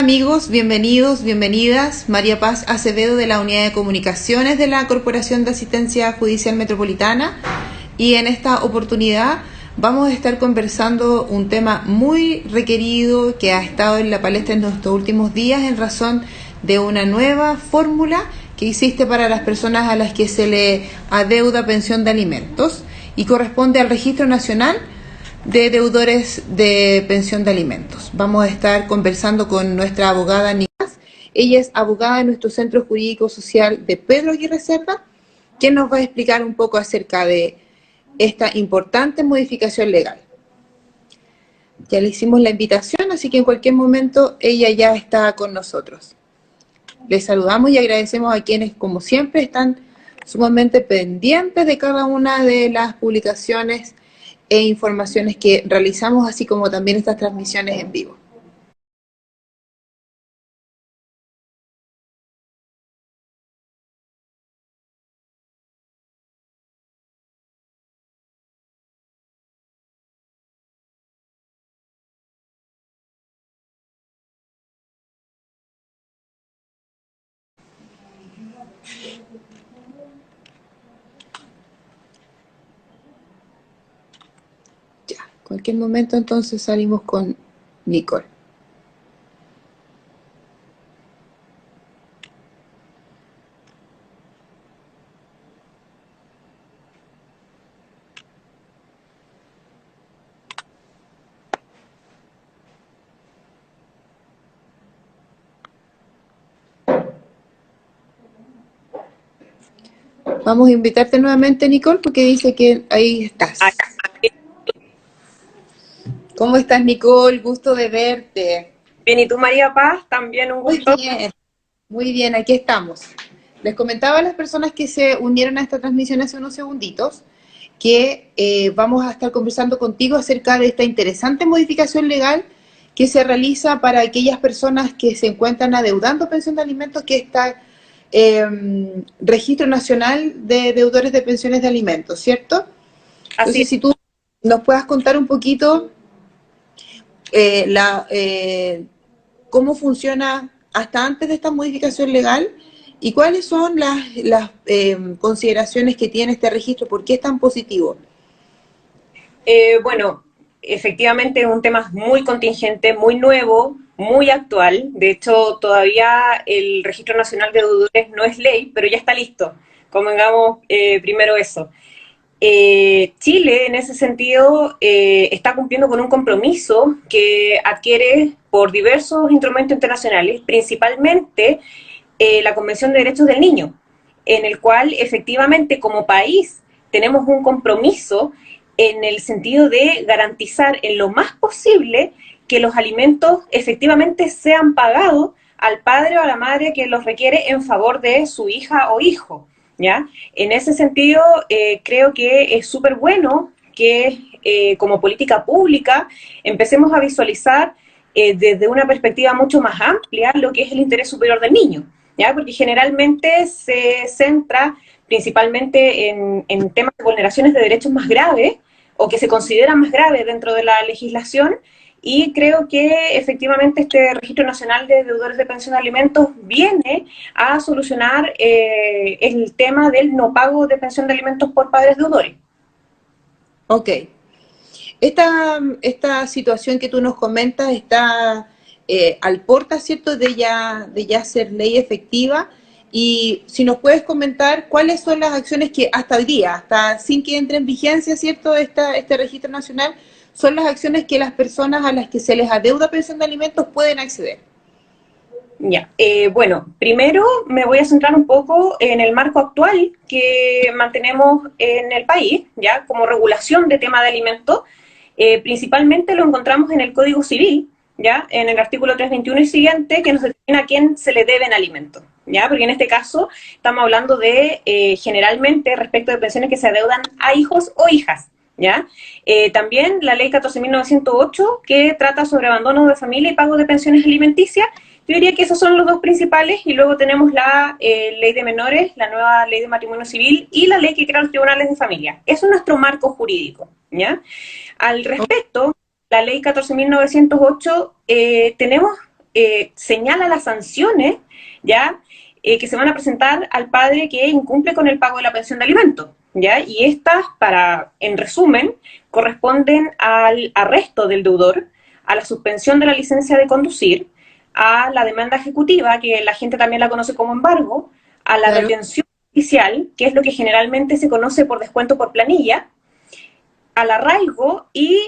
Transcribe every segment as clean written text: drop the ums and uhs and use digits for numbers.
Amigos, bienvenidos, bienvenidas. María Paz Acevedo de la Unidad de Comunicaciones de la Corporación de Asistencia Judicial Metropolitana, y en esta oportunidad vamos a estar conversando un tema muy requerido que ha estado en la palestra en estos últimos días en razón de una nueva fórmula que existe para las personas a las que se le adeuda pensión de alimentos y corresponde al Registro Nacional de Deudores de Pensión de Alimentos. Vamos a estar conversando con nuestra abogada Nicolás. Ella es abogada de nuestro Centro Jurídico Social de Pedro Aguirre Cerda, quien nos va a explicar un poco acerca de esta importante modificación legal. Ya le hicimos la invitación, así que en cualquier momento ella ya está con nosotros. Les saludamos y agradecemos a quienes, como siempre, están sumamente pendientes de cada una de las publicaciones e informaciones que realizamos, así como también estas transmisiones en vivo. Ya, en cualquier momento entonces salimos con Nicole. Vamos a invitarte nuevamente, Nicole, porque dice que ahí estás. ¿Cómo estás, Nicole? Gusto de verte. Bien, ¿y tú, María Paz? También un gusto. Muy bien, aquí estamos. Les comentaba a las personas que se unieron a esta transmisión hace unos segunditos que vamos a estar conversando contigo acerca de esta interesante modificación legal que se realiza para aquellas personas que se encuentran adeudando pensión de alimentos, que está Registro Nacional de Deudores de Pensiones de Alimentos, ¿cierto? Entonces, si tú nos puedas contar un poquito cómo funciona hasta antes de esta modificación legal y cuáles son las consideraciones que tiene este registro, por qué es tan positivo. Bueno, efectivamente es un tema muy contingente, muy nuevo, muy actual. De hecho, todavía el Registro Nacional de Deudores no es ley, pero ya está listo. Convengamos primero eso. Chile, en ese sentido, está cumpliendo con un compromiso que adquiere por diversos instrumentos internacionales, principalmente la Convención de Derechos del Niño, en el cual efectivamente como país tenemos un compromiso en el sentido de garantizar en lo más posible que los alimentos efectivamente sean pagados al padre o a la madre que los requiere en favor de su hija o hijo, ¿ya? En ese sentido, creo que es súper bueno que como política pública empecemos a visualizar desde una perspectiva mucho más amplia lo que es el interés superior del niño, ¿ya? Porque generalmente se centra principalmente en temas de vulneraciones de derechos más graves o que se consideran más graves dentro de la legislación, y creo que efectivamente este Registro Nacional de Deudores de Pensión de Alimentos viene a solucionar el tema del no pago de pensión de alimentos por padres deudores. Ok. Esta situación que tú nos comentas está al porta, ¿cierto?, de ya ser ley efectiva. Y si nos puedes comentar cuáles son las acciones que hasta hoy día, hasta sin que entre en vigencia, ¿cierto?, este registro nacional, son las acciones que las personas a las que se les adeuda pensión de alimentos pueden acceder. Ya, bueno, primero me voy a centrar un poco en el marco actual que mantenemos en el país, ya como regulación de tema de alimentos. Principalmente lo encontramos en el Código Civil, ya en el artículo 321 y siguiente, que nos determina a quién se le deben alimentos, ya, porque en este caso estamos hablando de generalmente respecto de pensiones que se adeudan a hijos o hijas. ¿Ya? También la ley 14.908, que trata sobre abandono de familia y pago de pensiones alimenticias. Yo diría que esos son los dos principales, y luego tenemos la ley de menores, la nueva ley de matrimonio civil y la ley que crea los tribunales de familia. Eso es nuestro marco jurídico, ¿ya? Al respecto, la ley 14.908, tenemos señala las sanciones, ¿ya? Que se van a presentar al padre que incumple con el pago de la pensión de alimentos, ¿ya? Y estas, en resumen, corresponden al arresto del deudor, a la suspensión de la licencia de conducir, a la demanda ejecutiva, que la gente también la conoce como embargo, a la Claro. retención judicial, que es lo que generalmente se conoce por descuento por planilla, al arraigo y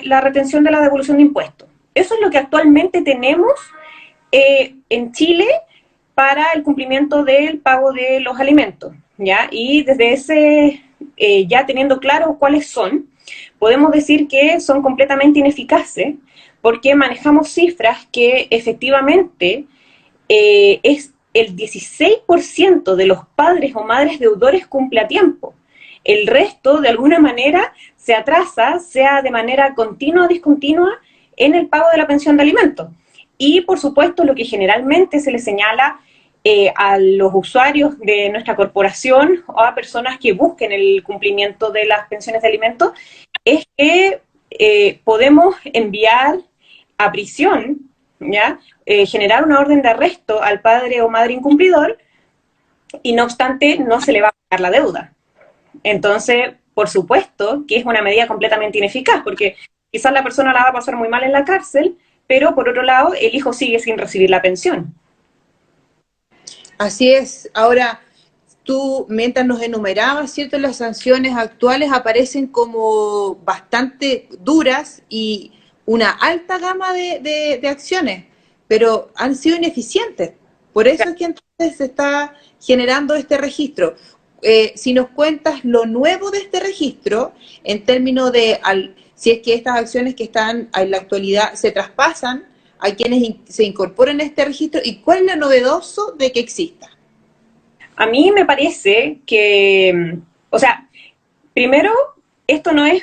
la retención de la devolución de impuestos. Eso es lo que actualmente tenemos en Chile para el cumplimiento del pago de los alimentos, ¿ya? Y desde ese, ya teniendo claro cuáles son, podemos decir que son completamente ineficaces porque manejamos cifras que efectivamente es el 16% de los padres o madres deudores cumple a tiempo. El resto, de alguna manera, se atrasa, sea de manera continua o discontinua, en el pago de la pensión de alimentos. Y, por supuesto, lo que generalmente se le señala a los usuarios de nuestra corporación o a personas que busquen el cumplimiento de las pensiones de alimentos es que podemos enviar a prisión, ¿ya? Generar una orden de arresto al padre o madre incumplidor y, no obstante, no se le va a pagar la deuda. Entonces, por supuesto que es una medida completamente ineficaz, porque quizás la persona la va a pasar muy mal en la cárcel, pero por otro lado, el hijo sigue sin recibir la pensión. Así es. Ahora, tú, mientras nos enumerabas, ¿cierto? Las sanciones actuales aparecen como bastante duras y una alta gama de acciones, pero han sido ineficientes. Por eso es que entonces se está generando este registro. Si nos cuentas lo nuevo de este registro, en términos de si es que estas acciones que están en la actualidad se traspasan a quienes se incorporan a este registro, y cuál es lo novedoso de que exista. A mí me parece que, o sea, primero, esto no es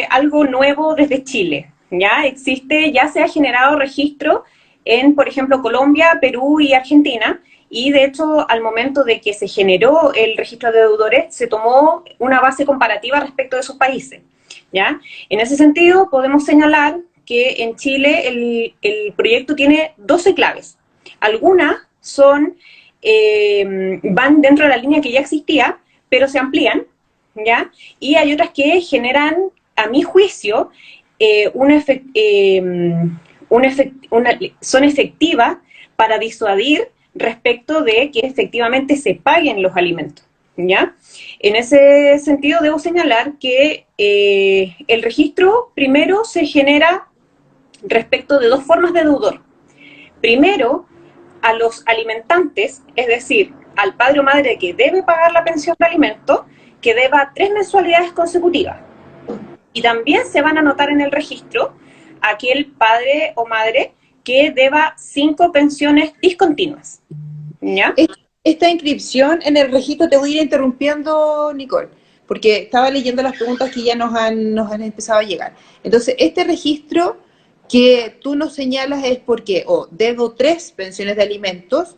algo nuevo desde Chile, ¿ya? Existe, ya se ha generado registro en, por ejemplo, Colombia, Perú y Argentina, y de hecho, al momento de que se generó el registro de deudores, se tomó una base comparativa respecto de esos países, ¿ya? En ese sentido, podemos señalar que en Chile el proyecto tiene 12 claves. Algunas son, van dentro de la línea que ya existía, pero se amplían, ¿ya? Y hay otras que generan, a mi juicio, son efectivas para disuadir respecto de que efectivamente se paguen los alimentos, ¿ya? En ese sentido, debo señalar que el registro primero se genera respecto de dos formas de deudor. Primero, a los alimentantes, es decir, al padre o madre que debe pagar la pensión de alimentos, que deba 3 mensualidades consecutivas. Y también se van a anotar en el registro aquel padre o madre que deba 5 pensiones discontinuas, ¿ya? Esta inscripción en el registro, te voy a ir interrumpiendo, Nicole, porque estaba leyendo las preguntas que ya nos han empezado a llegar. Entonces, este registro que tú nos señalas es porque debo 3 pensiones de alimentos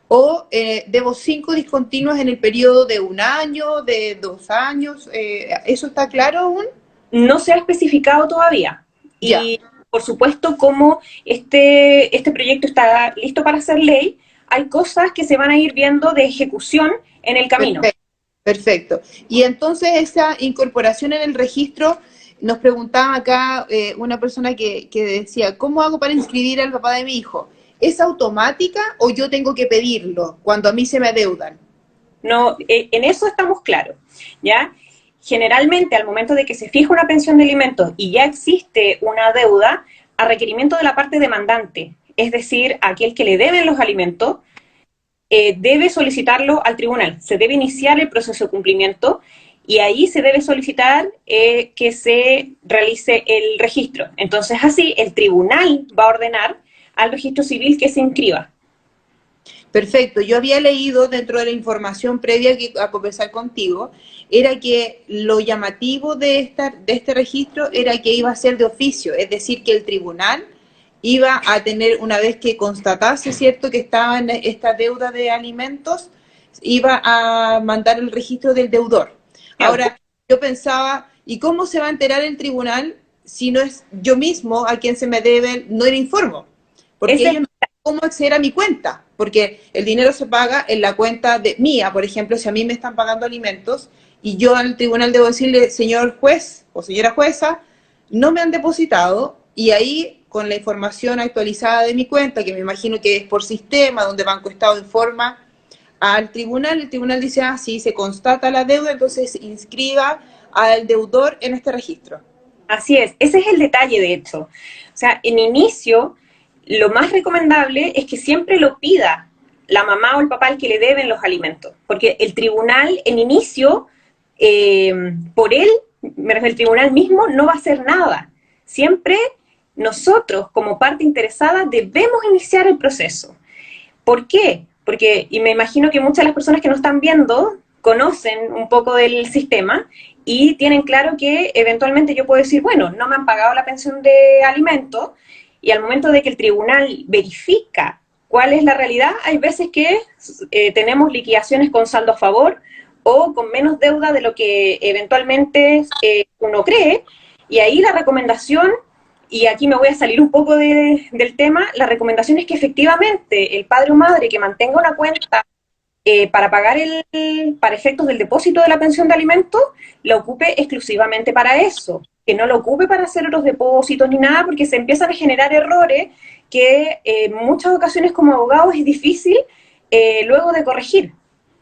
o debo 5 discontinuas en el periodo de 1 año, de 2 años. ¿Eso está claro aún? No se ha especificado todavía. Ya. Y, por supuesto, como este proyecto está listo para ser ley, hay cosas que se van a ir viendo de ejecución en el camino. Perfecto. Y entonces esa incorporación en el registro, nos preguntaba acá una persona que decía, ¿cómo hago para inscribir al papá de mi hijo? ¿Es automática o yo tengo que pedirlo cuando a mí se me adeudan? No, en eso estamos claros, ¿ya? Generalmente, al momento de que se fija una pensión de alimentos y ya existe una deuda, a requerimiento de la parte demandante, es decir, aquel que le deben los alimentos, debe solicitarlo al tribunal. Se debe iniciar el proceso de cumplimiento y ahí se debe solicitar que se realice el registro. Entonces, así, el tribunal va a ordenar al registro civil que se inscriba. Perfecto. Yo había leído dentro de la información previa a conversar contigo, era que lo llamativo de este registro era que iba a ser de oficio, es decir, que el tribunal iba a tener, una vez que constatase, ¿cierto?, que estaba en esta deuda de alimentos, iba a mandar el registro del deudor. Ahora, yo pensaba, ¿y cómo se va a enterar el tribunal si no es yo mismo a quien se me debe, no le informo? Porque ellos cómo acceder a mi cuenta, porque el dinero se paga en la cuenta de mía, por ejemplo, si a mí me están pagando alimentos y yo al tribunal debo decirle, señor juez o señora jueza, no me han depositado, y ahí con la información actualizada de mi cuenta, que me imagino que es por sistema, donde Banco Estado informa al tribunal, el tribunal dice, ah, sí, se constata la deuda, entonces inscriba al deudor en este registro. Así es, ese es el detalle de hecho. O sea, en inicio, lo más recomendable es que siempre lo pida la mamá o el papá al que le deben los alimentos, porque el tribunal en inicio, por él, me refiero al tribunal mismo, no va a hacer nada. Siempre nosotros, como parte interesada, debemos iniciar el proceso. ¿Por qué? Porque, y me imagino que muchas de las personas que nos están viendo conocen un poco del sistema y tienen claro que eventualmente yo puedo decir, bueno, no me han pagado la pensión de alimentos, y al momento de que el tribunal verifica cuál es la realidad, hay veces que tenemos liquidaciones con saldo a favor o con menos deuda de lo que eventualmente uno cree, y ahí la recomendación, y aquí me voy a salir un poco del tema, la recomendación es que efectivamente el padre o madre que mantenga una cuenta para pagar para efectos del depósito de la pensión de alimentos, la ocupe exclusivamente para eso, que no lo ocupe para hacer otros depósitos ni nada, porque se empiezan a generar errores que en muchas ocasiones como abogados es difícil luego de corregir.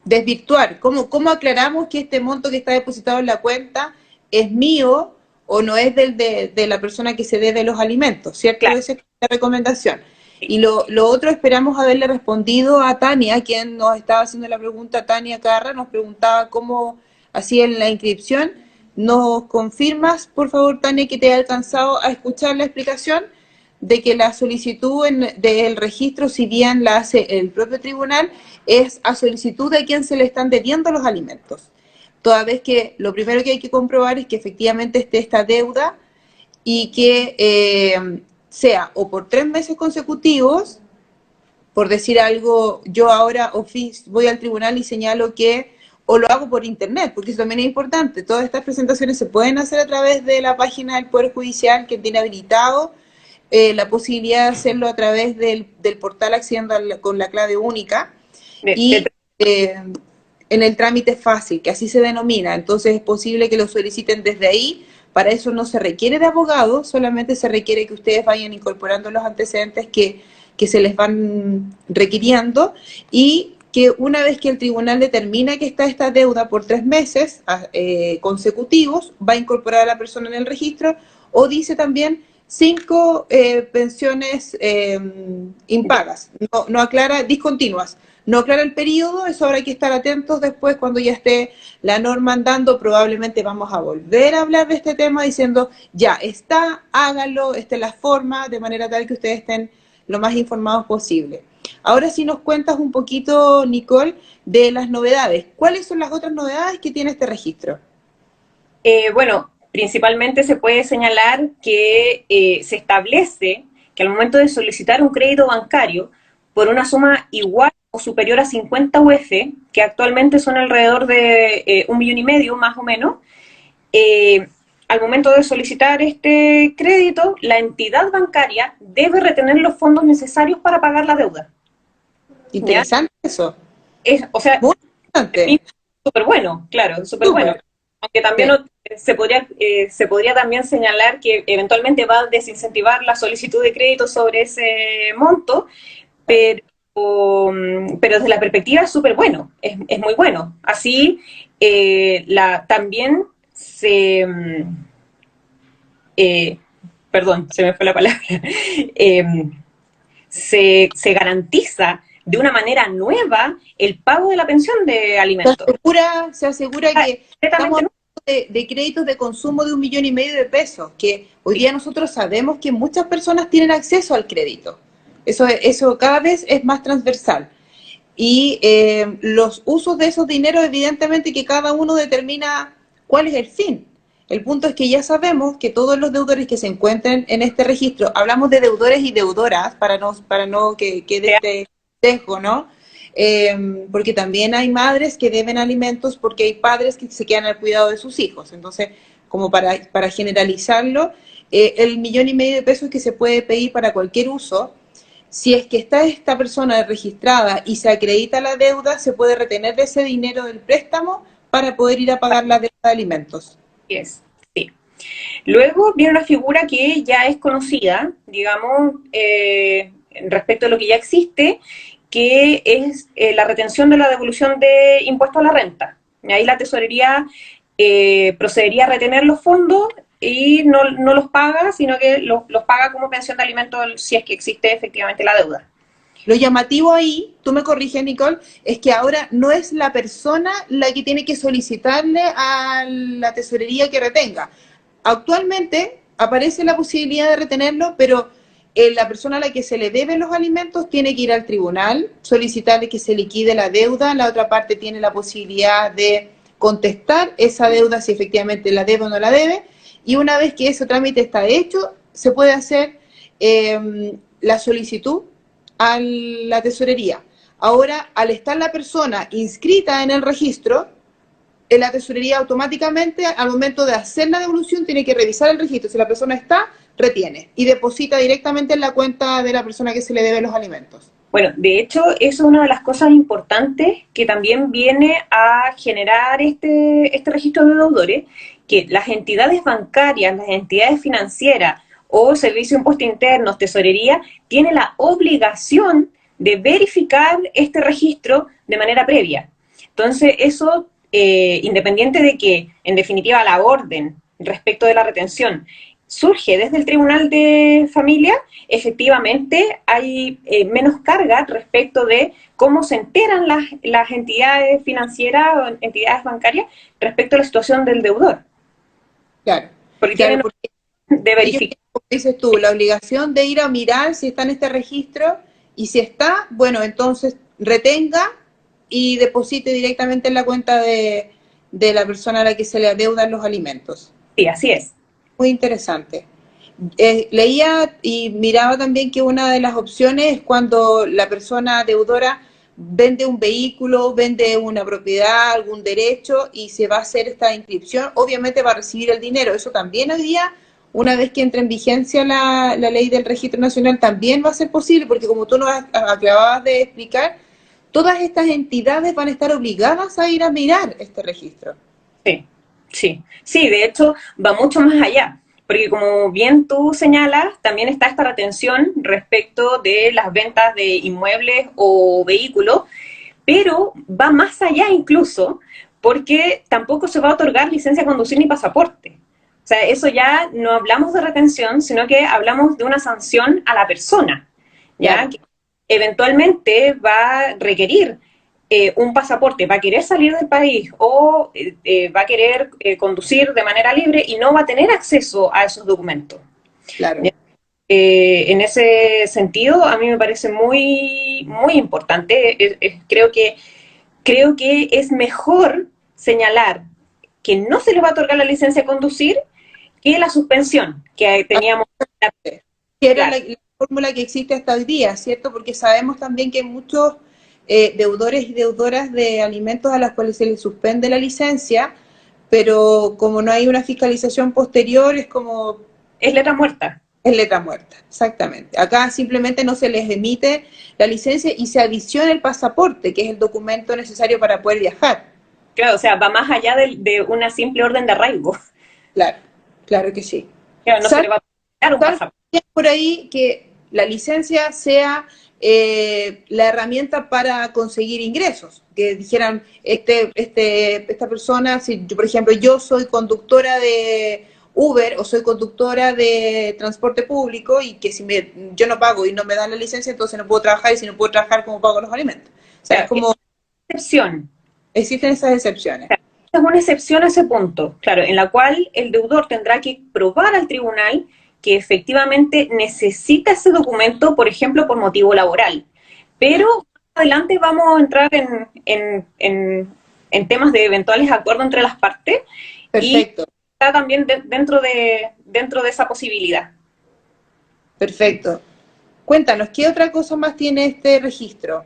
Desvirtuar, ¿cómo aclaramos que este monto que está depositado en la cuenta es mío o no es de la persona que se debe los alimentos? ¿Cierto? Claro. Esa es la recomendación. Y lo otro, esperamos haberle respondido a Tania, quien nos estaba haciendo la pregunta. Tania Carra nos preguntaba cómo hacía en la inscripción. ¿Nos confirmas, por favor, Tania, que te ha alcanzado a escuchar la explicación de que la solicitud del registro, si bien la hace el propio tribunal, es a solicitud de quien se le están debiendo los alimentos? Toda vez que lo primero que hay que comprobar es que efectivamente esté esta deuda y que sea o por 3 meses consecutivos, por decir algo, yo ahora voy al tribunal y señalo que, o lo hago por internet, porque eso también es importante, todas estas presentaciones se pueden hacer a través de la página del Poder Judicial, que tiene habilitado la posibilidad de hacerlo a través del portal accediendo con la clave única, y en el trámite fácil, que así se denomina, entonces es posible que lo soliciten desde ahí. Para eso no se requiere de abogado, solamente se requiere que ustedes vayan incorporando los antecedentes que se les van requiriendo, y que una vez que el tribunal determina que está esta deuda por 3 meses consecutivos, va a incorporar a la persona en el registro, o dice también 5 pensiones impagas, no aclara, discontinuas. No aclara el periodo, eso habrá que estar atentos después cuando ya esté la norma andando. Probablemente vamos a volver a hablar de este tema diciendo, ya está, háganlo, esta es la forma, de manera tal que ustedes estén lo más informados posible. Ahora sí nos cuentas un poquito, Nicole, de las novedades. ¿Cuáles son las otras novedades que tiene este registro? Bueno, principalmente se puede señalar que se establece que al momento de solicitar un crédito bancario por una suma igual o superior a 50 UF, que actualmente son alrededor de 1,5 millones más o menos, al momento de solicitar este crédito, la entidad bancaria debe retener los fondos necesarios para pagar la deuda. Interesante. ¿Ya? Eso. O sea, muy interesante. Súper bueno, claro, súper bueno. Aunque también se podría también señalar que eventualmente va a desincentivar la solicitud de crédito sobre ese monto, pero desde la perspectiva es súper bueno, es muy bueno. Así, también perdón, se me fue la palabra, se garantiza de una manera nueva el pago de la pensión de alimentos. Se asegura que estamos hablando de créditos de consumo de 1,5 millones de pesos, que hoy día nosotros sabemos que muchas personas tienen acceso al crédito. Eso cada vez es más transversal. Y los usos de esos dineros, evidentemente que cada uno determina cuál es el fin. El punto es que ya sabemos que todos los deudores que se encuentren en este registro, hablamos de deudores y deudoras, para no que quede este sesgo, ¿no? Porque también hay madres que deben alimentos porque hay padres que se quedan al cuidado de sus hijos. Entonces, como para generalizarlo, el 1,5 millones de pesos que se puede pedir para cualquier uso, si es que está esta persona registrada y se acredita la deuda, se puede retener ese dinero del préstamo para poder ir a pagar la deuda de alimentos. Sí. Luego viene una figura que ya es conocida, digamos, respecto a lo que ya existe, que es la retención de la devolución de impuesto a la renta. Y ahí la tesorería procedería a retener los fondos y no los paga, sino que los paga como pensión de alimentos si es que existe efectivamente la deuda. Lo llamativo ahí, tú me corriges, Nicole, es que ahora no es la persona la que tiene que solicitarle a la tesorería que retenga. Actualmente aparece la posibilidad de retenerlo, pero la persona a la que se le deben los alimentos tiene que ir al tribunal, solicitarle que se liquide la deuda, la otra parte tiene la posibilidad de contestar esa deuda si efectivamente la debe o no la debe, y una vez que ese trámite está hecho, se puede hacer la solicitud a la tesorería. Ahora, al estar la persona inscrita en el registro, la tesorería automáticamente, al momento de hacer la devolución, tiene que revisar el registro. Si la persona está, retiene y deposita directamente en la cuenta de la persona que se le debe los alimentos. Bueno, de hecho, eso es una de las cosas importantes que también viene a generar este registro de deudores, que las entidades bancarias, las entidades financieras o Servicio de Impuestos Internos, Tesorería, tienen la obligación de verificar este registro de manera previa. Entonces, eso, independiente de que, en definitiva, la orden respecto de la retención surge desde el Tribunal de Familia, efectivamente hay menos carga respecto de cómo se enteran las entidades financieras o entidades bancarias respecto a la situación del deudor. Claro, porque claro, tienen porque de verificar. como dices tú, la obligación de ir a mirar si está en este registro y si está, bueno, entonces retenga y deposite directamente en la cuenta de la persona a la que se le adeudan los alimentos. Sí, así es. Muy interesante. Leía y miraba también que una de las opciones es cuando la persona deudora vende un vehículo, vende una propiedad, algún derecho y se va a hacer esta inscripción, obviamente va a recibir el dinero. Eso también hoy día, una vez que entre en vigencia la ley del Registro Nacional, también va a ser posible, porque como tú nos acababas de explicar, todas estas entidades van a estar obligadas a ir a mirar este registro. Sí, de hecho va mucho más allá, porque como bien tú señalas, también está esta retención respecto de las ventas de inmuebles o vehículos, pero va más allá incluso, porque tampoco se va a otorgar licencia de conducir ni pasaporte. O sea, eso ya no hablamos de retención, sino que hablamos de una sanción a la persona, ¿ya? Claro. Que eventualmente va a requerir un pasaporte, va a querer salir del país o va a querer conducir de manera libre y no va a tener acceso a esos documentos. Claro. En ese sentido, a mí me parece muy, muy importante. Creo que es mejor señalar que no se le va a otorgar la licencia de conducir que la suspensión que teníamos. Que era Claro. la fórmula que existe hasta hoy día, ¿cierto? Porque sabemos también que hay muchos deudores y deudoras de alimentos a las cuales se les suspende la licencia, pero como no hay una fiscalización posterior, es como... Es letra muerta. Es letra muerta, exactamente. Acá simplemente no se les emite la licencia y se adiciona el pasaporte, que es el documento necesario para poder viajar. Claro, o sea, va más allá de una simple orden de arraigo. Claro, claro que sí. Claro, no se le va a dar un pasaporte. Por ahí que la licencia sea la herramienta para conseguir ingresos. Que dijeran, esta persona, si yo, por ejemplo, yo soy conductora de Uber o soy conductora de transporte público y que si yo no pago y no me dan la licencia, entonces no puedo trabajar y si no puedo trabajar, ¿cómo pago los alimentos? O sea, Claro, es como... excepción. Existen esas excepciones. Claro, es una excepción a ese punto, claro, en la cual el deudor tendrá que probar al tribunal que efectivamente necesita ese documento, por ejemplo, por motivo laboral. Pero más adelante vamos a entrar en temas de eventuales acuerdos entre las partes. Perfecto. Y está también dentro de esa posibilidad. Perfecto. Cuéntanos, ¿qué otra cosa más tiene este registro?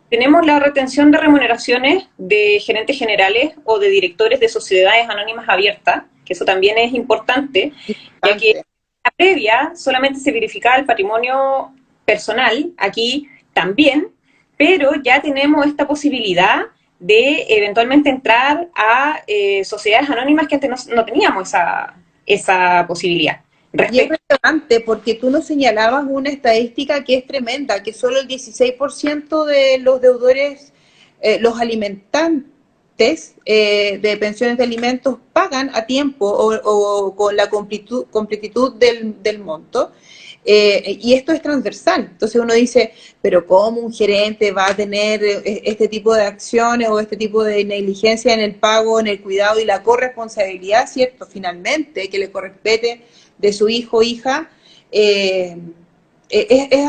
Tenemos la retención de remuneraciones de gerentes generales o de directores de sociedades anónimas abiertas, que eso también es importante, ya que en la previa solamente se verificaba el patrimonio personal aquí también, pero ya tenemos esta posibilidad de eventualmente entrar a sociedades anónimas que antes no teníamos esa posibilidad. Y es relevante porque tú nos señalabas una estadística que es tremenda, que solo el 16% de los deudores, los alimentantes de pensiones de alimentos pagan a tiempo o con la completitud del monto. Y esto es transversal. Entonces uno dice, pero ¿cómo un gerente va a tener este tipo de acciones o este tipo de negligencia en el pago, en el cuidado y la corresponsabilidad, cierto, finalmente, que le corresponde de su hijo o hija? Es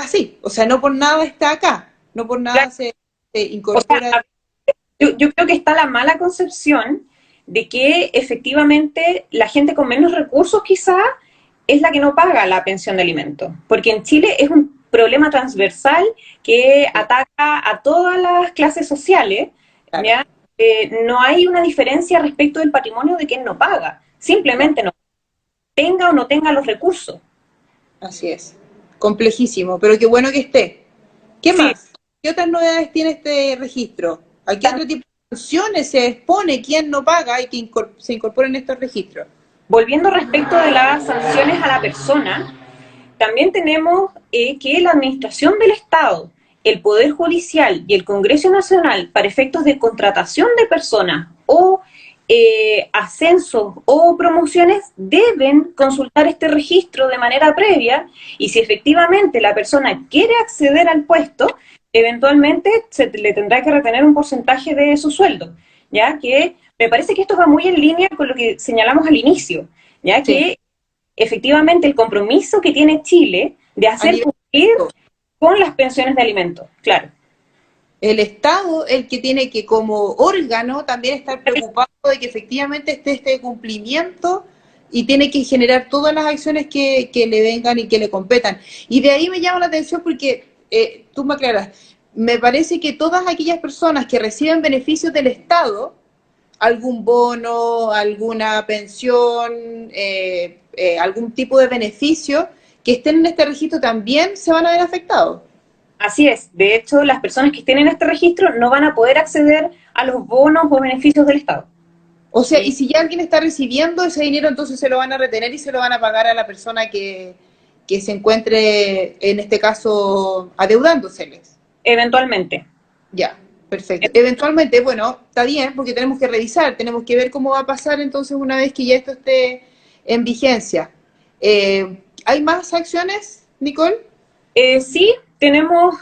así. O sea, no por nada está acá, no por nada se incorpora. O sea, yo creo que está la mala concepción de que efectivamente la gente con menos recursos quizá es la que no paga la pensión de alimentos, porque en Chile es un problema transversal que ataca a todas las clases sociales, Claro. ¿ya? No hay una diferencia respecto del patrimonio de quien no paga, simplemente no tenga o no tenga los recursos. Así es. Complejísimo, pero qué bueno que esté. ¿Qué Sí. más? ¿Qué otras novedades tiene este registro? ¿A qué otro tipo de sanciones se expone quien no paga y que se incorpora en estos registros? Volviendo respecto de las sanciones a la persona, también tenemos que la Administración del Estado, el Poder Judicial y el Congreso Nacional, para efectos de contratación de personas o ascensos o promociones, deben consultar este registro de manera previa, y si efectivamente la persona quiere acceder al puesto, eventualmente se le tendrá que retener un porcentaje de su sueldo, ya que me parece que esto va muy en línea con lo que señalamos al inicio, ya Sí. que efectivamente el compromiso que tiene Chile de hacer cumplir con las pensiones de alimentos, claro. El Estado, el que tiene que como órgano también estar preocupado de que efectivamente esté este cumplimiento y tiene que generar todas las acciones que le vengan y que le competan. Y de ahí me llama la atención porque, tú me aclaras, me parece que todas aquellas personas que reciben beneficios del Estado, algún bono, alguna pensión, algún tipo de beneficio, que estén en este registro también se van a ver afectados. Así es. De hecho, las personas que estén en este registro no van a poder acceder a los bonos o beneficios del Estado. O sea, Sí. y si ya alguien está recibiendo ese dinero, entonces se lo van a retener y se lo van a pagar a la persona que se encuentre, en este caso, adeudándoseles. Eventualmente. Ya, perfecto. Eventualmente, bueno, está bien, porque tenemos que revisar, tenemos que ver cómo va a pasar entonces una vez que ya esto esté en vigencia. ¿Hay más acciones, Nicole? Sí, tenemos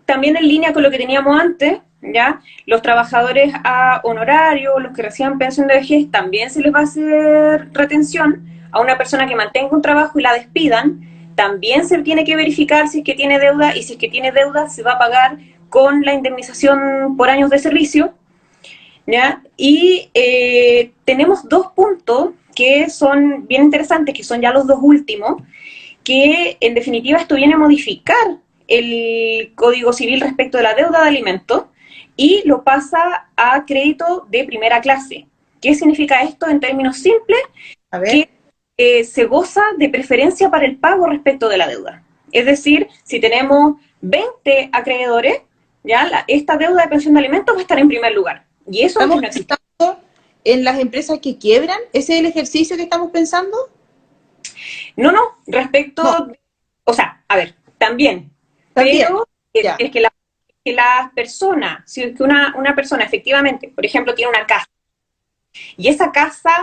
también en línea con lo que teníamos antes, ¿ya? Los trabajadores a honorario, los que reciban pensión de vejez, también se les va a hacer retención a una persona que mantenga un trabajo y la despidan. También se tiene que verificar si es que tiene deuda, y si es que tiene deuda se va a pagar con la indemnización por años de servicio, ¿ya? Y tenemos dos puntos que son bien interesantes, que son ya los dos últimos, que en definitiva esto viene a modificar el Código Civil respecto de la deuda de alimentos y lo pasa a crédito de primera clase. ¿Qué significa esto en términos simples? A ver. Que se goza de preferencia para el pago respecto de la deuda. Es decir, si tenemos 20 acreedores, ya esta deuda de pensión de alimentos va a estar en primer lugar. Y eso ¿Estamos no existe. pensando en las empresas que quiebran? ¿Ese es el ejercicio que estamos pensando? No, respecto, No. O sea, a ver, también, pero ya. es que las personas, si es que una persona efectivamente, por ejemplo, tiene una casa, y esa casa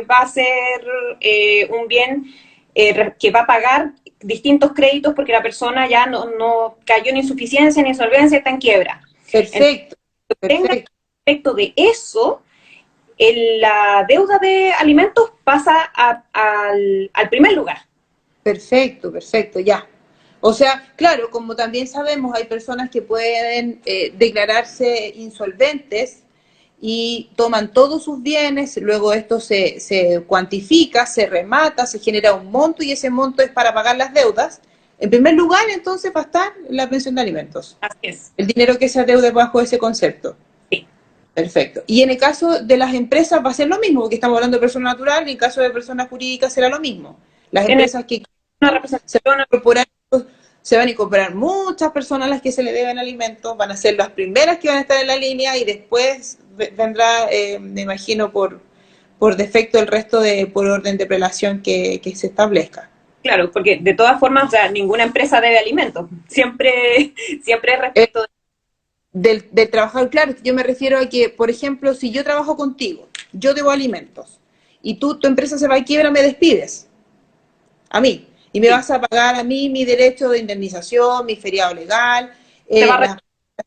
va a ser un bien que va a pagar distintos créditos porque la persona ya no cayó en insuficiencia, en insolvencia, está en quiebra. Perfecto. Entonces, respecto de eso, la deuda de alimentos pasa al primer lugar. Perfecto, ya. O sea, claro, como también sabemos, hay personas que pueden declararse insolventes y toman todos sus bienes, luego esto se cuantifica, se remata, se genera un monto y ese monto es para pagar las deudas. En primer lugar, entonces, va a estar la pensión de alimentos. Así es. El dinero que se adeude bajo ese concepto. Sí. Perfecto. Y en el caso de las empresas va a ser lo mismo, porque estamos hablando de persona natural, y en el caso de personas jurídicas será lo mismo. Las empresas que Una representación. se van a incorporar se van a incorporar muchas personas a las que se le deben alimentos, van a ser las primeras que van a estar en la línea y después vendrá, me imagino, por defecto el resto por orden de prelación que se establezca. Claro, porque de todas formas, o sea, ninguna empresa debe alimentos. Siempre, siempre es Eh, respecto de... del trabajador, claro, yo me refiero a que, por ejemplo, si yo trabajo contigo, yo debo alimentos, y tu empresa se va a quiebra, me despides, a mí, y me Sí, vas a pagar a mí mi derecho de indemnización, mi feriado legal, se va a las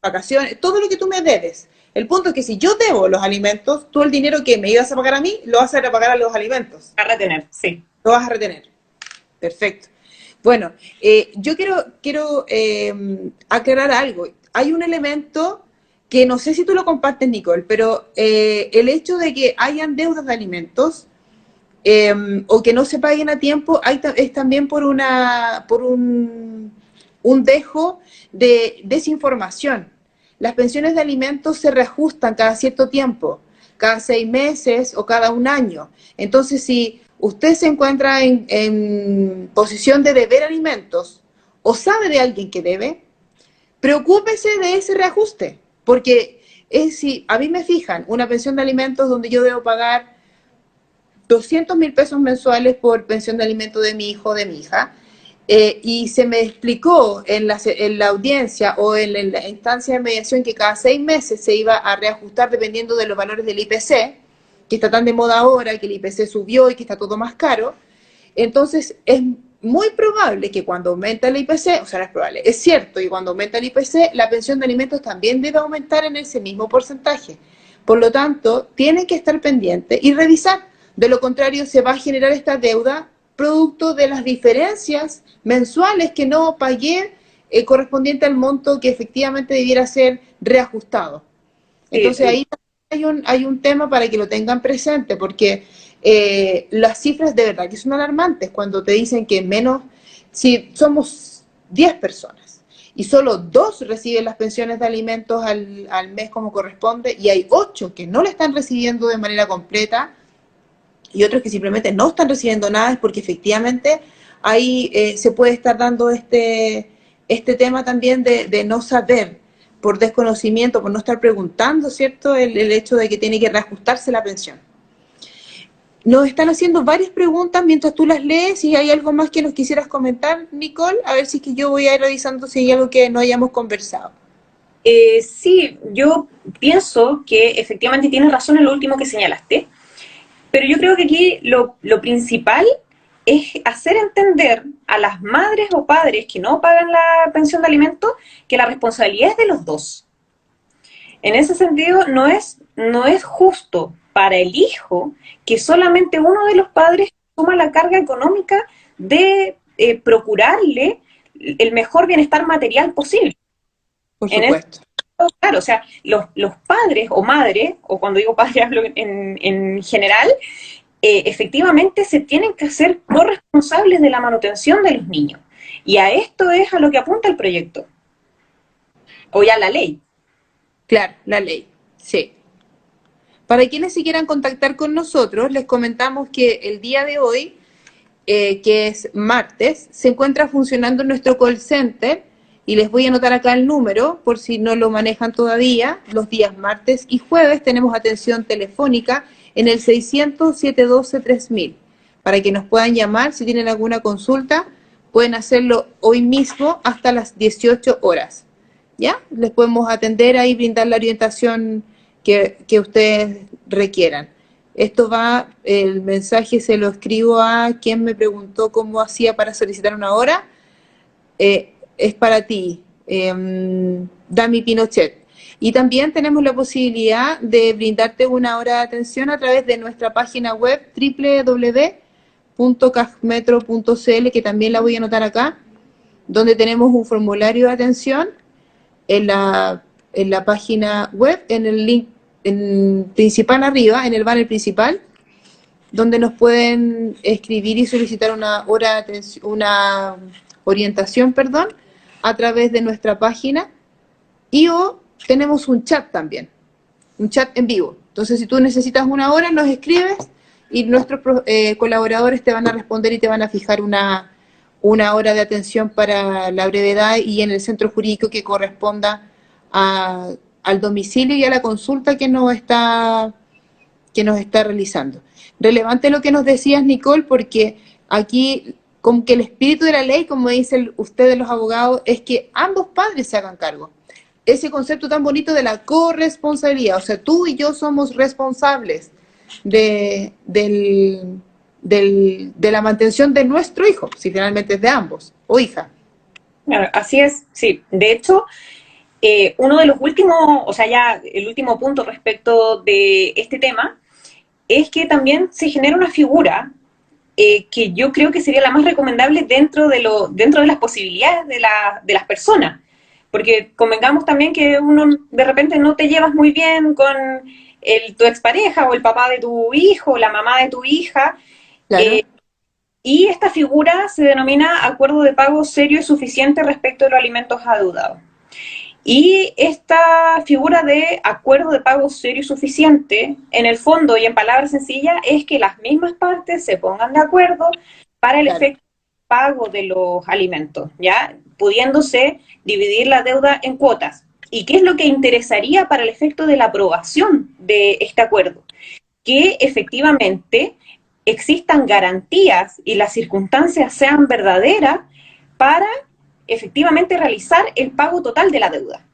vacaciones, todo lo que tú me debes. El punto es que si yo debo los alimentos, tú el dinero que me ibas a pagar a mí, lo vas a repagar a los alimentos, retener, sí. lo vas a retener. Perfecto. Bueno, yo quiero aclarar algo. Hay un elemento que no sé si tú lo compartes, Nicole, pero el hecho de que hayan deudas de alimentos o que no se paguen a tiempo es también por un dejo de desinformación. Las pensiones de alimentos se reajustan cada cierto tiempo, cada 6 meses o cada un año. Entonces, si usted se encuentra en posición de deber alimentos o sabe de alguien que debe, preocúpese de ese reajuste, porque si a mí me fijan una pensión de alimentos donde yo debo pagar 200.000 pesos mensuales por pensión de alimentos de mi hijo o de mi hija, y se me explicó en la audiencia o en la instancia de mediación que cada 6 meses se iba a reajustar dependiendo de los valores del IPC, que está tan de moda ahora, que el IPC subió y que está todo más caro. Entonces es muy probable que cuando aumenta el IPC, o sea, no es probable, es cierto, y cuando aumenta el IPC, la pensión de alimentos también debe aumentar en ese mismo porcentaje. Por lo tanto, tienen que estar pendientes y revisar. De lo contrario, se va a generar esta deuda producto de las diferencias mensuales que no pagué correspondiente al monto que efectivamente debiera ser reajustado. Sí, Entonces ahí hay un tema para que lo tengan presente, porque las cifras de verdad que son alarmantes cuando te dicen que si somos 10 personas y solo 2 reciben las pensiones de alimentos al mes como corresponde y hay 8 que no le están recibiendo de manera completa y otros que simplemente no están recibiendo nada, es porque efectivamente ahí se puede estar dando este tema también de no saber, por desconocimiento, por no estar preguntando, ¿cierto? El hecho de que tiene que reajustarse la pensión. Nos están haciendo varias preguntas mientras tú las lees. Si hay algo más que nos quisieras comentar, Nicole, a ver si es que yo voy a ir revisando si hay algo que no hayamos conversado. Sí, yo pienso que efectivamente tienes razón en lo último que señalaste, pero yo creo que aquí lo principal es hacer entender a las madres o padres que no pagan la pensión de alimentos que la responsabilidad es de los dos. En ese sentido, no es justo para el hijo que solamente uno de los padres toma la carga económica de procurarle el mejor bienestar material posible. Por En ese supuesto. sentido, claro, o sea, los padres o madres, o cuando digo padre hablo en general, efectivamente se tienen que hacer corresponsables de la manutención de los niños. Y a esto es a lo que apunta el proyecto, o ya la ley. Claro, la ley. Sí. Para quienes se quieran contactar con nosotros, les comentamos que el día de hoy, que es martes, se encuentra funcionando nuestro call center y les voy a anotar acá el número por si no lo manejan todavía. Los días martes y jueves tenemos atención telefónica en el 600-712-3000 para que nos puedan llamar si tienen alguna consulta. Pueden hacerlo hoy mismo hasta las 18 horas. ¿Ya? Les podemos atender ahí, brindar la orientación que ustedes requieran. El mensaje se lo escribo a quien me preguntó cómo hacía para solicitar una hora. Es para ti, Dami Pinochet. Y también tenemos la posibilidad de brindarte una hora de atención a través de nuestra página web www.cajmetro.cl, que también la voy a anotar acá, donde tenemos un formulario de atención en la página web, en el link principal arriba, en el banner principal, donde nos pueden escribir y solicitar una hora de atención, una orientación, perdón, a través de nuestra página. O tenemos un chat también, un chat en vivo. Entonces, si tú necesitas una hora, nos escribes y nuestros colaboradores te van a responder y te van a fijar una una hora de atención para la brevedad y en el centro jurídico que corresponda al domicilio y a la consulta que nos está realizando. Relevante lo que nos decías, Nicole, porque aquí como que el espíritu de la ley, como dicen ustedes los abogados, es que ambos padres se hagan cargo. Ese concepto tan bonito de la corresponsabilidad, o sea, tú y yo somos responsables de la mantención de nuestro hijo, si finalmente es de ambos, o hija. Claro, así es, sí. De hecho, uno de los últimos, o sea, ya el último punto respecto de este tema, es que también se genera una figura que yo creo que sería la más recomendable dentro de las posibilidades de las personas. Porque convengamos también que uno de repente no te llevas muy bien con tu expareja o el papá de tu hijo o la mamá de tu hija. Claro. Y esta figura se denomina acuerdo de pago serio y suficiente respecto de los alimentos adeudados. Y esta figura de acuerdo de pago serio y suficiente, en el fondo y en palabras sencillas, es que las mismas partes se pongan de acuerdo para el efecto de pago de los alimentos, ¿ya? Pudiéndose dividir la deuda en cuotas. ¿Y qué es lo que interesaría para el efecto de la aprobación de este acuerdo? Que efectivamente existan garantías y las circunstancias sean verdaderas para efectivamente realizar el pago total de la deuda.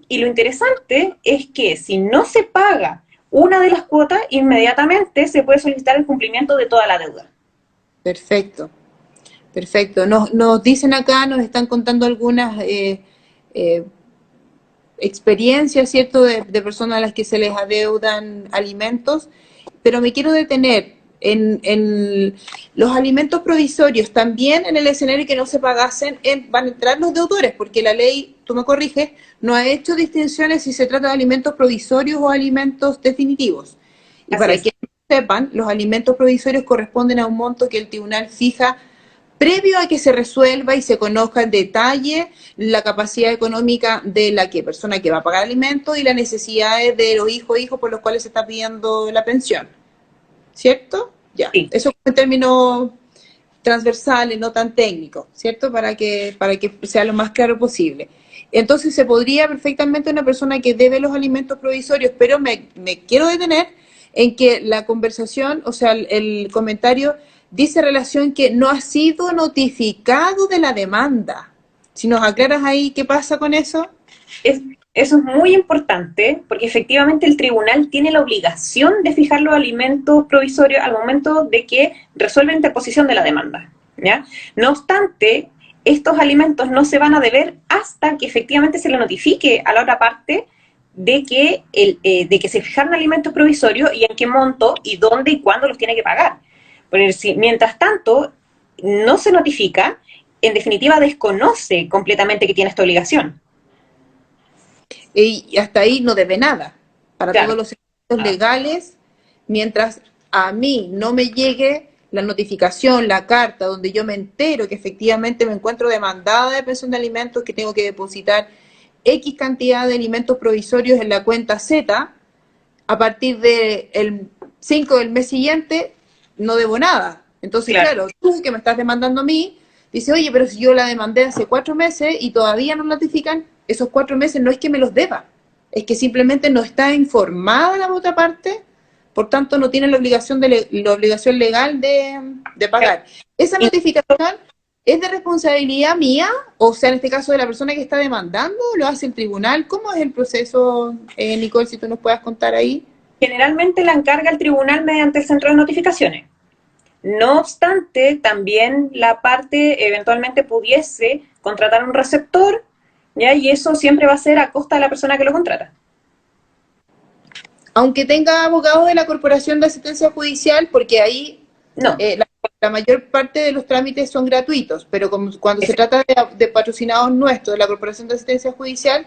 Y lo interesante es que si no se paga una de las cuotas, inmediatamente se puede solicitar el cumplimiento de toda la deuda. Perfecto, perfecto. Nos dicen acá, nos están contando algunas experiencias, ¿cierto?, de personas a las que se les adeudan alimentos, pero me quiero detener en los alimentos provisorios. También en el escenario que no se pagasen van a entrar los deudores, porque la ley, tú me corriges, no ha hecho distinciones si se trata de alimentos provisorios o alimentos definitivos. Y Así para es. que sepan, los alimentos provisorios corresponden a un monto que el tribunal fija previo a que se resuelva y se conozca en detalle la capacidad económica de la persona que va a pagar alimentos y las necesidades de los hijos por los cuales se está pidiendo la pensión. ¿Cierto? Ya. Sí. Eso en términos transversales, no tan técnicos, ¿cierto? Para que sea lo más claro posible. Entonces se podría perfectamente una persona que debe los alimentos provisorios, pero me quiero detener en que la conversación, o sea, el comentario dice relación que no ha sido notificado de la demanda. Si nos aclaras ahí qué pasa con eso. Eso es muy importante porque efectivamente el tribunal tiene la obligación de fijar los alimentos provisorios al momento de que resuelve la interposición de la demanda, ¿ya? No obstante, estos alimentos no se van a deber hasta que efectivamente se le notifique a la otra parte de que se fijaron alimentos provisorios y en qué monto y dónde y cuándo los tiene que pagar. Porque si mientras tanto no se notifica, en definitiva desconoce completamente que tiene esta obligación. Y hasta ahí no debe nada. Para Claro. todos los efectos legales, mientras a mí no me llegue la notificación, la carta, donde yo me entero que efectivamente me encuentro demandada de pensión de alimentos, que tengo que depositar X cantidad de alimentos provisorios en la cuenta Z, a partir del 5 del mes siguiente, no debo nada. Entonces, claro, tú que me estás demandando a mí, dices, oye, pero si yo la demandé hace 4 meses y todavía no notifican, esos 4 meses no es que me los deba, es que simplemente no está informada la otra parte, por tanto no tiene la obligación legal de pagar. Esa notificación es de responsabilidad mía, o sea, en este caso de la persona que está demandando, lo hace el tribunal. ¿Cómo es el proceso, Nicole, si tú nos puedas contar ahí? Generalmente la encarga el tribunal mediante el centro de notificaciones. No obstante, también la parte eventualmente pudiese contratar un receptor, ¿ya? Y eso siempre va a ser a costa de la persona que lo contrata. Aunque tenga abogado de la Corporación de Asistencia Judicial, porque ahí no. La mayor parte de los trámites son gratuitos, pero cuando se trata de patrocinados nuestros de la Corporación de Asistencia Judicial,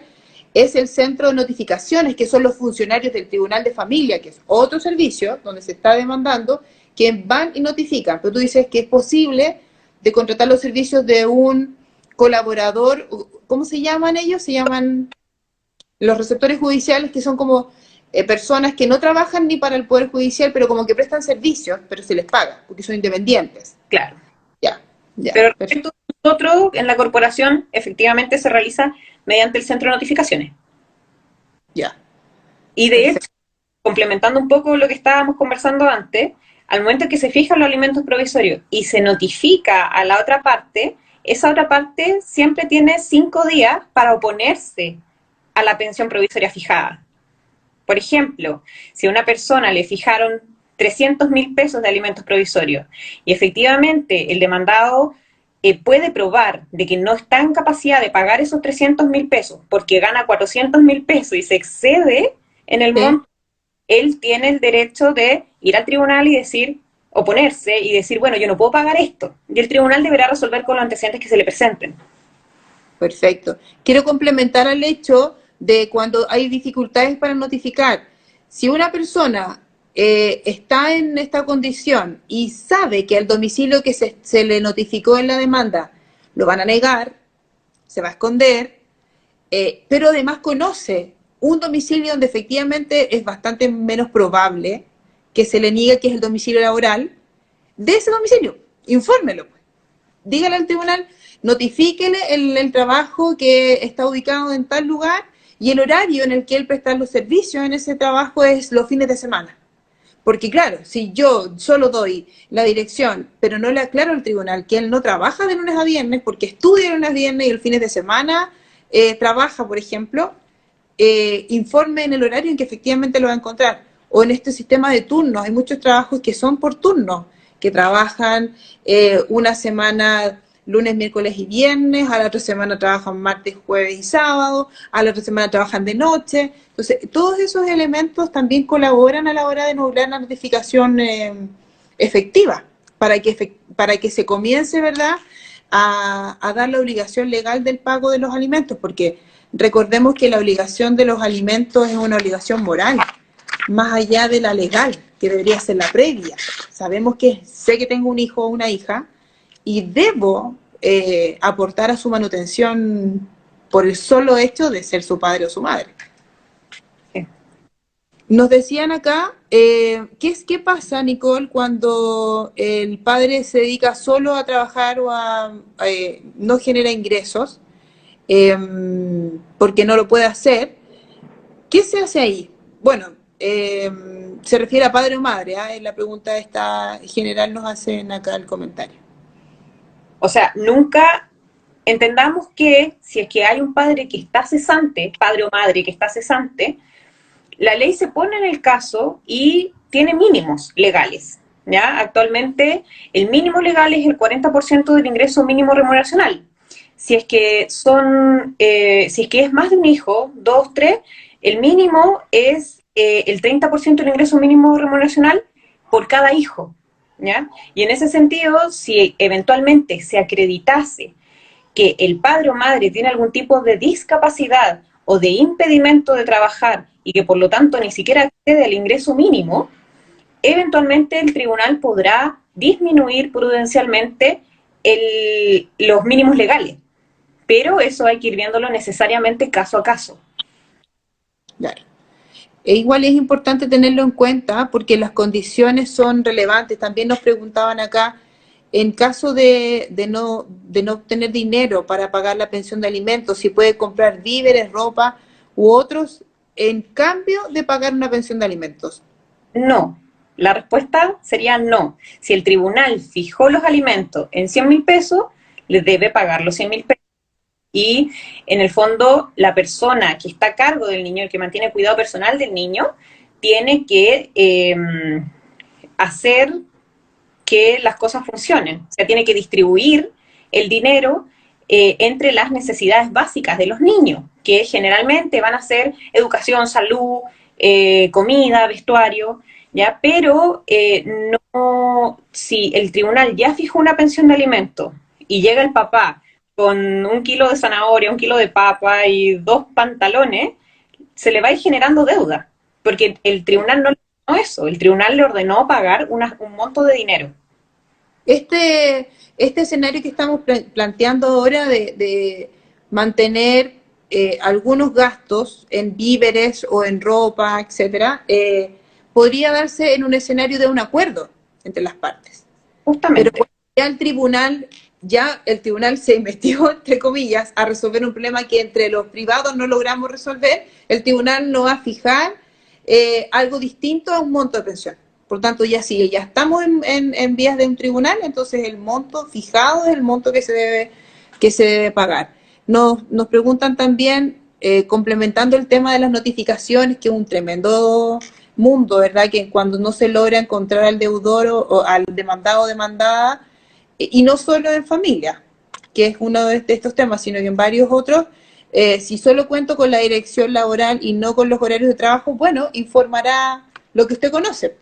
es el centro de notificaciones, que son los funcionarios del Tribunal de Familia, que es otro servicio donde se está demandando, que van y notifican. Pero tú dices que es posible de contratar los servicios de un colaborador, ¿cómo se llaman ellos? Se llaman los receptores judiciales, que son como personas que no trabajan ni para el Poder Judicial, pero como que prestan servicios, pero se les paga, porque son independientes. Claro. Ya. Pero respecto nosotros en la corporación efectivamente se realiza mediante el centro de notificaciones. Ya. Y de hecho, complementando un poco lo que estábamos conversando antes, al momento en que se fijan los alimentos provisorios y se notifica a la otra parte, esa otra parte siempre tiene 5 días para oponerse a la pensión provisoria fijada. Por ejemplo, si a una persona le fijaron 300.000 pesos de alimentos provisorios y efectivamente el demandado puede probar de que no está en capacidad de pagar esos 300.000 pesos porque gana 400.000 pesos y se excede en el monto, él tiene el derecho de ir al tribunal y decir, oponerse y decir, bueno, yo no puedo pagar esto. Y el tribunal deberá resolver con los antecedentes que se le presenten. Perfecto. Quiero complementar al hecho de cuando hay dificultades para notificar. Si una persona está en esta condición y sabe que el domicilio que se le notificó en la demanda lo van a negar, se va a esconder, pero además conoce un domicilio donde efectivamente es bastante menos probable que se le niegue que es el domicilio laboral, de ese domicilio, infórmelo. Pues. Dígale al tribunal, notifíquele el trabajo que está ubicado en tal lugar y el horario en el que él presta los servicios en ese trabajo es los fines de semana. Porque claro, si yo solo doy la dirección, pero no le aclaro al tribunal que él no trabaja de lunes a viernes, porque estudia de lunes a viernes y el fines de semana trabaja, por ejemplo, informe en el horario en que efectivamente lo va a encontrar. O en este sistema de turnos, hay muchos trabajos que son por turnos, que trabajan una semana lunes, miércoles y viernes, a la otra semana trabajan martes, jueves y sábado, a la otra semana trabajan de noche. Entonces, todos esos elementos también colaboran a la hora de lograr la notificación efectiva, para que se comience, ¿verdad?, a dar la obligación legal del pago de los alimentos, porque recordemos que la obligación de los alimentos es una obligación moral, más allá de la legal, que debería ser la previa. Sabemos que sé que tengo un hijo o una hija y debo aportar a su manutención por el solo hecho de ser su padre o su madre. Sí. Nos decían acá, ¿qué pasa, Nicole, cuando el padre se dedica solo a trabajar o no genera ingresos porque no lo puede hacer? ¿Qué se hace ahí? Bueno, se refiere a padre o madre, ¿eh? La pregunta esta general nos hacen acá el comentario. O sea, nunca entendamos que si es que hay un padre que está cesante, padre o madre que está cesante, la ley se pone en el caso y tiene mínimos legales. ¿Ya? Actualmente el mínimo legal es el 40% del ingreso mínimo remuneracional. Si es que si es que es más de un hijo, 2, 3, el mínimo es el 30% del ingreso mínimo remuneracional por cada hijo. ¿Ya? Y en ese sentido, si eventualmente se acreditase que el padre o madre tiene algún tipo de discapacidad o de impedimento de trabajar y que por lo tanto ni siquiera accede al ingreso mínimo, eventualmente el tribunal podrá disminuir prudencialmente los mínimos legales. Pero eso hay que ir viéndolo necesariamente caso a caso. Claro. E igual es importante tenerlo en cuenta porque las condiciones son relevantes. También nos preguntaban acá, en caso de no obtener dinero para pagar la pensión de alimentos, si puede comprar víveres, ropa u otros, en cambio de pagar una pensión de alimentos. No. La respuesta sería no. Si el tribunal fijó los alimentos en 100.000 pesos, le debe pagar los 100.000 pesos. Y en el fondo, la persona que está a cargo del niño, el que mantiene cuidado personal del niño, tiene que hacer que las cosas funcionen. O sea, tiene que distribuir el dinero entre las necesidades básicas de los niños, que generalmente van a ser educación, salud, comida, vestuario, ¿ya? Pero no, si el tribunal ya fijó una pensión de alimentos y llega el papá con 1 kilo de zanahoria, 1 kilo de papa y 2 pantalones, se le va a ir generando deuda, porque el tribunal no le ordenó eso, el tribunal le ordenó pagar un monto de dinero. Este escenario que estamos planteando ahora de mantener algunos gastos en víveres o en ropa, etcétera, podría darse en un escenario de un acuerdo entre las partes. Justamente. Pero ya el tribunal ya el tribunal se metió, entre comillas, a resolver un problema que entre los privados no logramos resolver, el tribunal no va a fijar algo distinto a un monto de pensión. Por tanto, ya si ya estamos en vías de un tribunal, entonces el monto fijado es el monto que se debe pagar. Nos preguntan también, complementando el tema de las notificaciones, que es un tremendo mundo, ¿verdad? Que cuando no se logra encontrar al deudor o al demandado o demandada, y no solo en familia, que es uno de estos temas, sino que en varios otros, si solo cuento con la dirección laboral y no con los horarios de trabajo, bueno, informará lo que usted conoce,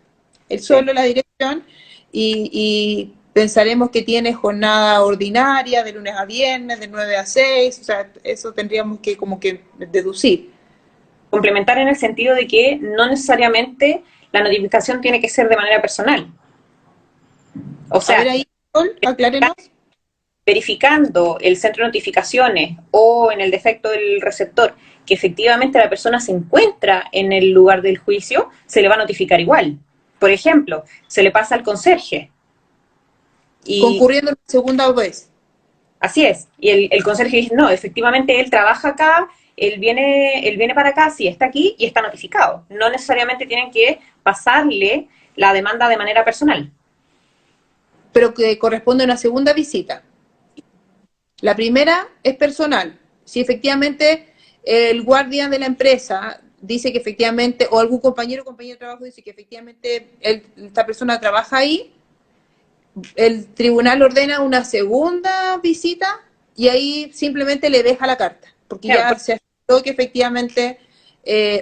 el sueldo, la dirección, y pensaremos que tiene jornada ordinaria de lunes a viernes, de 9 a 6, o sea, eso tendríamos que como que deducir. Complementar en el sentido de que no necesariamente la notificación tiene que ser de manera personal. O sea, a ver ahí, aclárenos. Verificando el centro de notificaciones o en el defecto del receptor que efectivamente la persona se encuentra en el lugar del juicio, se le va a notificar igual. Por ejemplo, se le pasa al conserje. Y concurriendo la segunda vez. así es. Y el conserje dice, no, efectivamente él trabaja acá, él viene para acá, sí, está aquí y está notificado. No necesariamente tienen que pasarle la demanda de manera personal. Pero que corresponde a una segunda visita. La primera es personal. Si efectivamente el guardia de la empresa dice que efectivamente, o algún compañero o compañero de trabajo dice que efectivamente esta persona trabaja ahí, el tribunal ordena una segunda visita y ahí simplemente le deja la carta, porque Claro, ya se aseguró que efectivamente,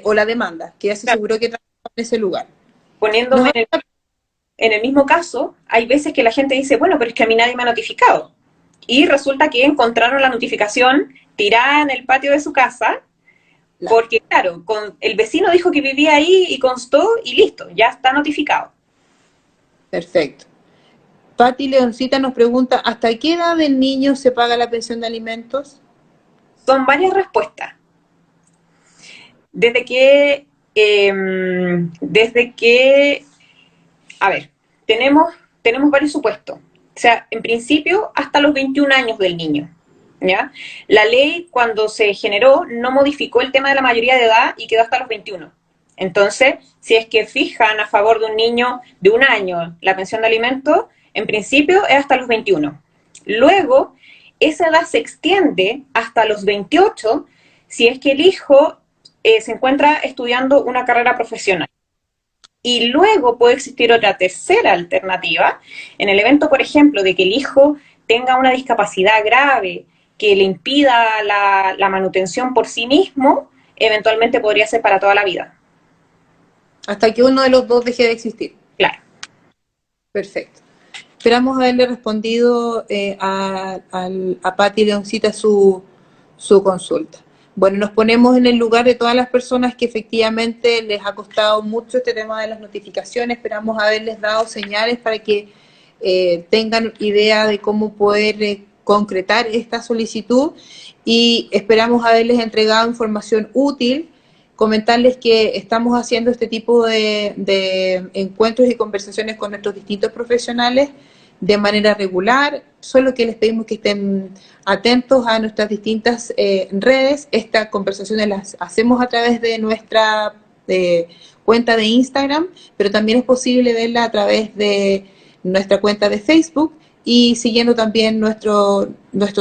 o la demanda, que ya se claro, aseguró que trabaja en ese lugar. poniéndome en el mismo caso, hay veces que la gente dice, bueno, pero es que a mí nadie me ha notificado. Y resulta que encontraron la notificación tirada en el patio de su casa, porque claro, el vecino dijo que vivía ahí y constó y listo, ya está notificado. Perfecto. Pati Leoncita nos pregunta, ¿hasta qué edad del niño se paga la pensión de alimentos? Son varias respuestas. Desde que, a ver, tenemos varios supuestos. O sea, en principio, hasta los 21 años del niño. ¿Ya? La ley, cuando se generó, no modificó el tema de la mayoría de edad y quedó hasta los 21. Entonces, si es que fijan a favor de un niño de un año la pensión de alimentos, en principio es hasta los 21. Luego, esa edad se extiende hasta los 28 si es que el hijo se encuentra estudiando una carrera profesional. Y luego puede existir otra tercera alternativa, en el evento, por ejemplo, de que el hijo tenga una discapacidad grave que le impida la manutención por sí mismo, eventualmente podría ser para toda la vida. Hasta que uno de los dos deje de existir. Claro. Perfecto. Esperamos haberle respondido a Pati Leoncita su consulta. Bueno, nos ponemos en el lugar de todas las personas que efectivamente les ha costado mucho este tema de las notificaciones. Esperamos haberles dado señales para que tengan idea de cómo poder concretar esta solicitud y esperamos haberles entregado información útil. Comentarles que estamos haciendo este tipo de encuentros y conversaciones con nuestros distintos profesionales de manera regular, solo que les pedimos que estén atentos a nuestras distintas redes. Estas conversaciones las hacemos a través de nuestra cuenta de Instagram, pero también es posible verla a través de nuestra cuenta de Facebook y siguiendo también nuestro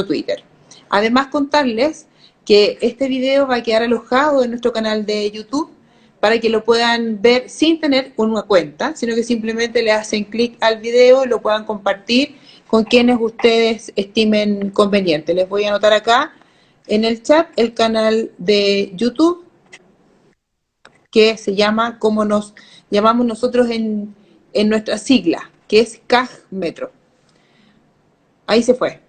Twitter. Además, contarles que este video va a quedar alojado en nuestro canal de YouTube para que lo puedan ver sin tener una cuenta, sino que simplemente le hacen clic al video y lo puedan compartir con quienes ustedes estimen conveniente. Les voy a anotar acá en el chat el canal de YouTube, que se llama, como nos llamamos nosotros en nuestra sigla, que es CAG Metro. Ahí se fue.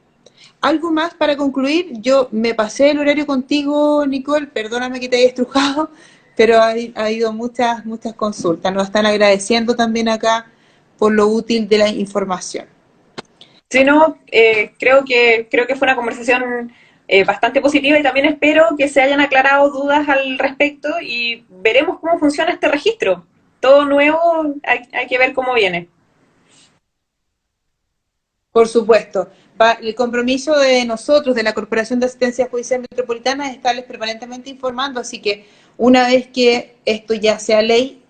¿Algo más para concluir? Yo me pasé el horario contigo, Nicole, perdóname que te haya estrujado, pero ha habido muchas consultas. Nos están agradeciendo también acá por lo útil de la información. Sí, no, creo que fue una conversación bastante positiva y también espero que se hayan aclarado dudas al respecto y veremos cómo funciona este registro. Todo nuevo, hay que ver cómo viene. Por supuesto. El compromiso de nosotros, de la Corporación de Asistencia Judicial Metropolitana, es estarles permanentemente informando, así que una vez que esto ya sea ley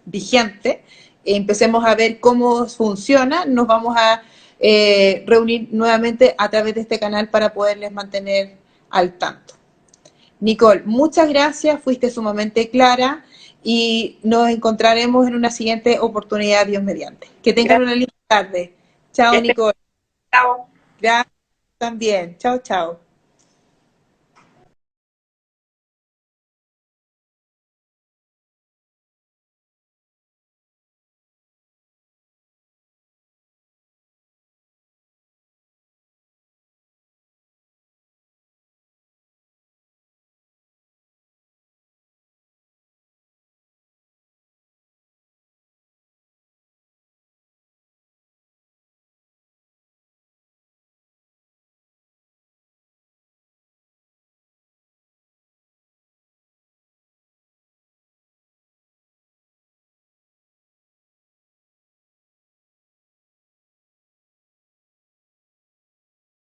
vigente, empecemos a ver cómo funciona, nos vamos a reunir nuevamente a través de este canal para poderles mantener al tanto. Nicole, muchas gracias, fuiste sumamente clara y nos encontraremos en una siguiente oportunidad, Dios mediante. Que tengan una linda tarde. Chao, Nicole. Chao. Gracias también. Chao, chao.